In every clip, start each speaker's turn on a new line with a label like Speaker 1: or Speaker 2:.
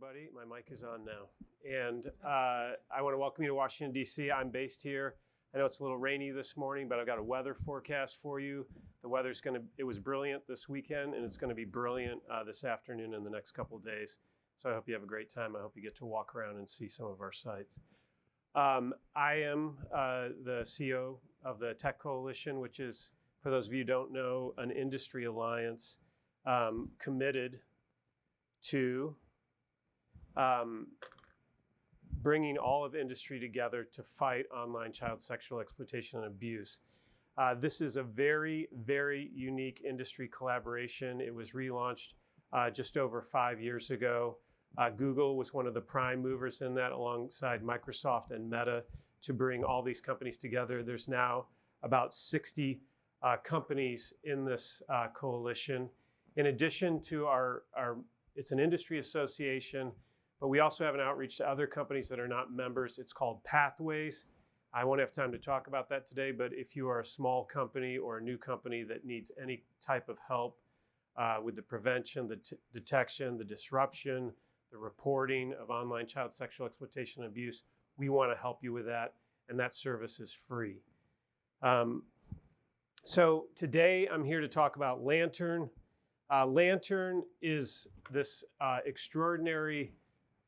Speaker 1: everybody. My mic is on now. And I want to welcome you to Washington, D.C. I'm based here. I know it's a little rainy this morning, but I've got a weather forecast for you. The weather's it was brilliant this weekend, and it's going to be brilliant this afternoon and the next couple of days. So I hope you have a great time. I hope you get to walk around and see some of our sites. I am the CEO of the Tech Coalition, which is, for those of you who don't know, an industry alliance committed to bringing all of industry together to fight online child sexual exploitation and abuse. This is a very, very unique industry collaboration. It was relaunched just over 5 years ago. Google was one of the prime movers in that, alongside Microsoft and Meta, to bring all these companies together. There's now about 60 companies in this coalition. In addition to it's an industry association, but we also have an outreach to other companies that are not members. It's called Pathways. I won't have time to talk about that today, but if you are a small company or a new company that needs any type of help with the prevention, the detection, the disruption, the reporting of online child sexual exploitation and abuse, we want to help you with that, and that service is free. So today I'm here to talk about Lantern. Lantern is this extraordinary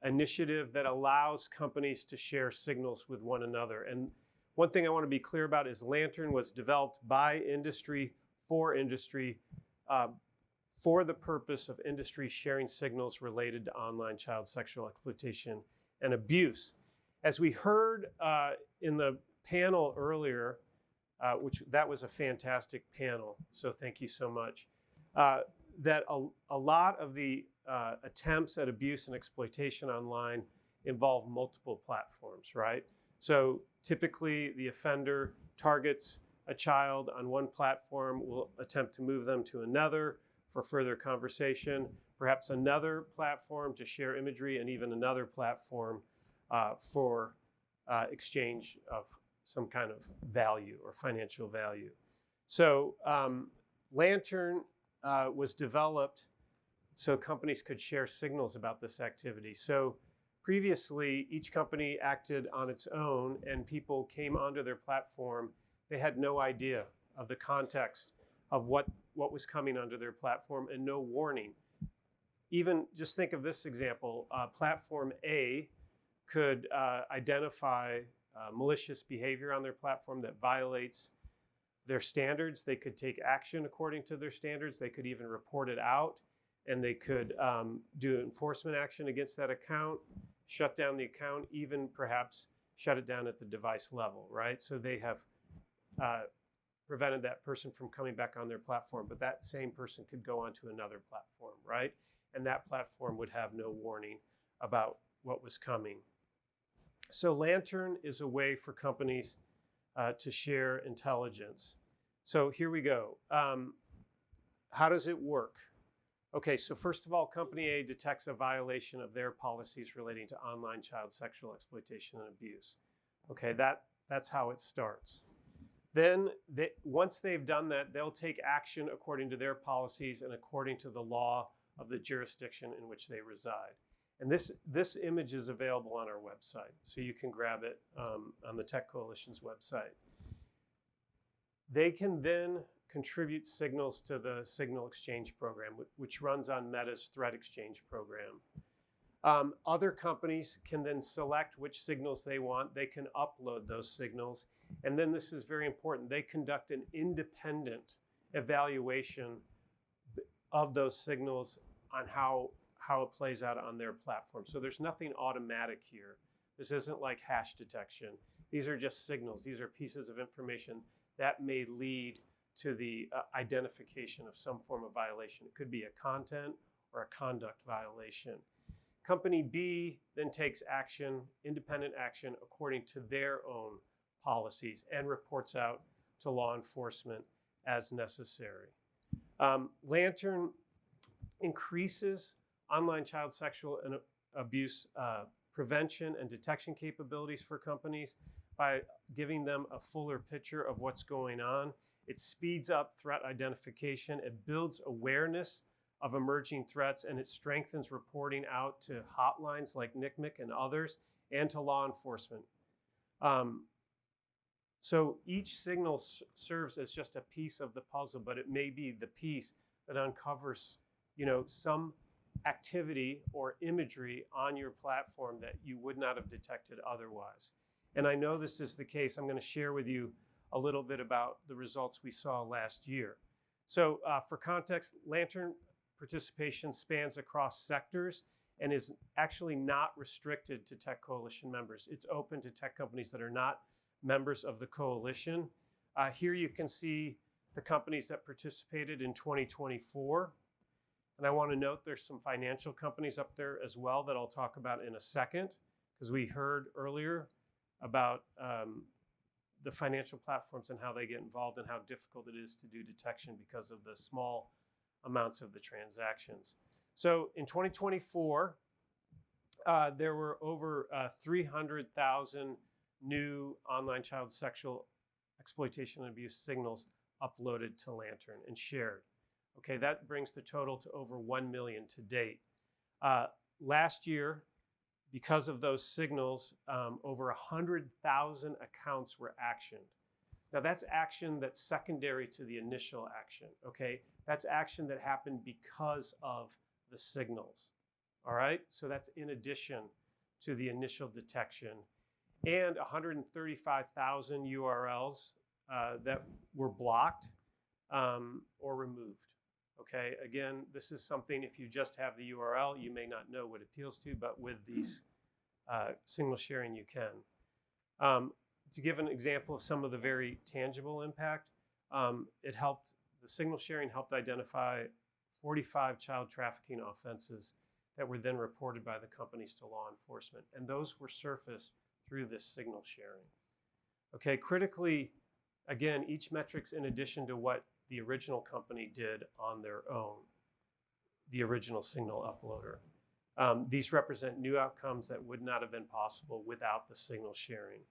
Speaker 1: initiative that allows companies to share signals with one another. And one thing I want to be clear about is Lantern was developed by industry for the purpose of industry sharing signals related to online child sexual exploitation and abuse. As we heard in the panel earlier, that was a fantastic panel, so thank you so much, that a lot of the attempts at abuse and exploitation online involve multiple platforms, right? So typically the offender targets a child on one platform, will attempt to move them to another for further conversation, perhaps another platform to share imagery, and even another platform for exchange of some kind of value or financial value. So Lantern was developed so companies could share signals about this activity. So previously, each company acted on its own, and people came onto their platform. They had no idea of the context of what was coming onto their platform, and no warning. Even just think of this example. Platform A could identify malicious behavior on their platform that violates their standards. They could take action according to their standards. They could even report it out, and they could do enforcement action against that account, shut down the account, even perhaps shut it down at the device level, right? So they have prevented that person from coming back on their platform, but that same person could go onto another platform, right? And that platform would have no warning about what was coming. So Lantern is a way for companies to share intelligence. So here we go. How does it work? Okay, so first of all, Company A detects a violation of their policies relating to online child sexual exploitation and abuse. Okay, that's how it starts. Then, once they've done that, they'll take action according to their policies and according to the law of the jurisdiction in which they reside. And this image is available on our website, so you can grab it on the Tech Coalition's website. They can then contribute signals to the Signal Exchange program, which runs on Meta's Threat Exchange program. Other companies can then select which signals they want. They can upload those signals. And then this is very important. They conduct an independent evaluation of those signals on how it plays out on their platform. So there's nothing automatic here. This isn't like hash detection. These are just signals. These are pieces of information that may lead to the identification of some form of violation. It could be a content or a conduct violation. Company B then takes action, independent action, according to their own policies and reports out to law enforcement as necessary. Lantern increases online child sexual and abuse prevention and detection capabilities for companies by giving them a fuller picture of what's going on. It speeds up threat identification. It builds awareness of emerging threats, and it strengthens reporting out to hotlines like NCMEC and others, and to law enforcement. So each signal serves as just a piece of the puzzle, but it may be the piece that uncovers, some activity or imagery on your platform that you would not have detected otherwise. And I know this is the case. I'm going to share with you a little bit about the results we saw last year. So for context, Lantern participation spans across sectors and is actually not restricted to Tech Coalition members. It's open to tech companies that are not members of the coalition. Here you can see the companies that participated in 2024. And I want to note there's some financial companies up there as well that I'll talk about in a second, because we heard earlier about the financial platforms and how they get involved and how difficult it is to do detection because of the small amounts of the transactions. So in 2024, there were over 300,000 new online child sexual exploitation and abuse signals uploaded to Lantern and shared. Okay, that brings the total to over 1 million to date. Last year, because of those signals, over 100,000 accounts were actioned. Now that's action that's secondary to the initial action, okay? That's action that happened because of the signals, all right? So that's in addition to the initial detection. And 135,000 URLs that were blocked or removed. Okay, again, this is something, if you just have the URL, you may not know what it appeals to, but with these signal sharing, you can. To give an example of some of the very tangible impact, the signal sharing helped identify 45 child trafficking offenses that were then reported by the companies to law enforcement. And those were surfaced through this signal sharing. Okay, critically, again, each metric's in addition to what the original company did on their own, the original signal uploader. These represent new outcomes that would not have been possible without the signal sharing.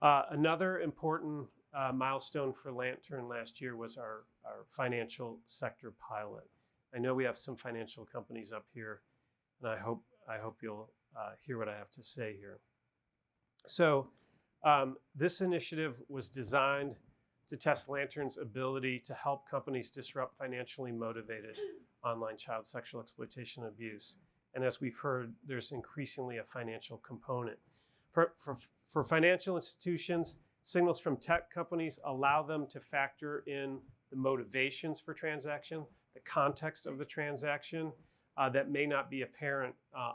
Speaker 1: Another important milestone for Lantern last year was our financial sector pilot. I know we have some financial companies up here, and I hope you'll hear what I have to say here. So this initiative was designed to test Lantern's ability to help companies disrupt financially motivated online child sexual exploitation and abuse. And as we've heard, there's increasingly a financial component. For financial institutions, signals from tech companies allow them to factor in the motivations for transaction, the context of the transaction that may not be apparent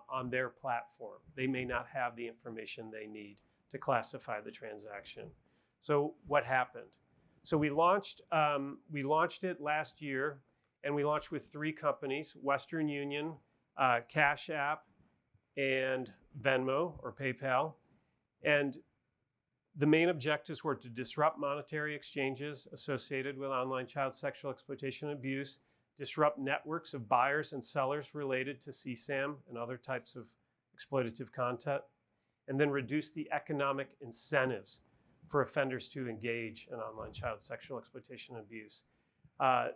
Speaker 1: on their platform. They may not have the information they need to classify the transaction. So what happened? So we launched it last year, and we launched with 3 companies: Western Union, Cash App, and Venmo or PayPal. And the main objectives were to disrupt monetary exchanges associated with online child sexual exploitation and abuse, disrupt networks of buyers and sellers related to CSAM and other types of exploitative content, and then reduce the economic incentives for offenders to engage in online child sexual exploitation and abuse.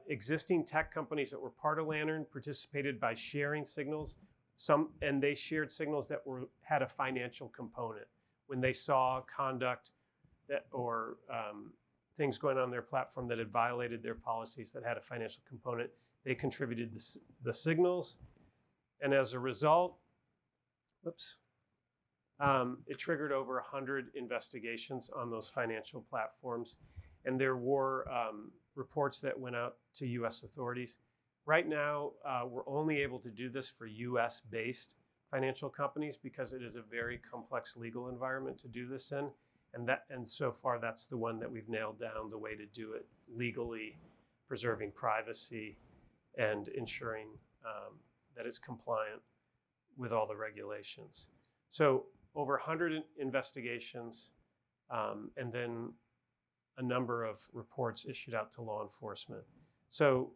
Speaker 1: Existing tech companies that were part of Lantern participated by sharing signals, and they shared signals that had a financial component. When they saw conduct that or things going on their platform that had violated their policies that had a financial component, they contributed the signals. And as a result, it triggered over 100 investigations on those financial platforms. And there were reports that went out to US authorities. Right now, we're only able to do this for US-based financial companies because it is a very complex legal environment to do this in. And so far, that's the one that we've nailed down the way to do it legally, preserving privacy and ensuring that it's compliant with all the regulations. So over 100 investigations, and then a number of reports issued out to law enforcement. So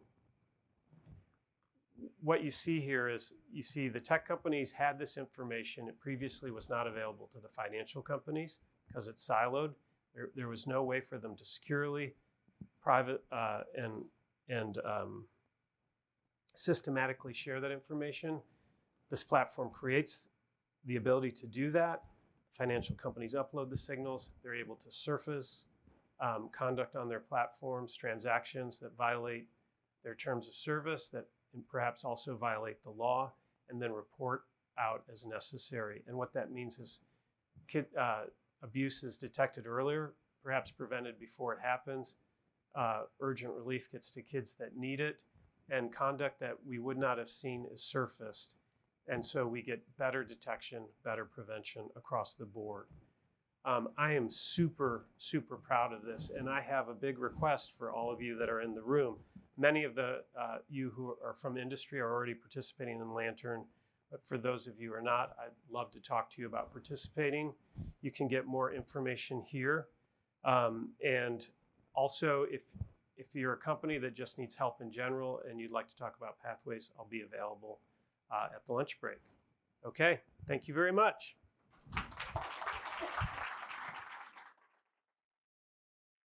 Speaker 1: what you see here is, you see the tech companies had this information. It previously was not available to the financial companies because it's siloed. There was no way for them to securely, private, and systematically share that information. This platform creates the ability to do that. Financial companies upload the signals. They're able to surface conduct on their platforms, transactions that violate their terms of service, that perhaps also violate the law, and then report out as necessary. And what that means is abuse is detected earlier, perhaps prevented before it happens. Urgent relief gets to kids that need it, and conduct that we would not have seen is surfaced. And so we get better detection, better prevention across the board. I am super, super proud of this, and I have a big request for all of you that are in the room. Many of you who are from industry are already participating in Lantern, but for those of you who are not, I'd love to talk to you about participating. You can get more information here. And also, if you're a company that just needs help in general and you'd like to talk about pathways, I'll be available at the lunch break. Okay, thank you very much.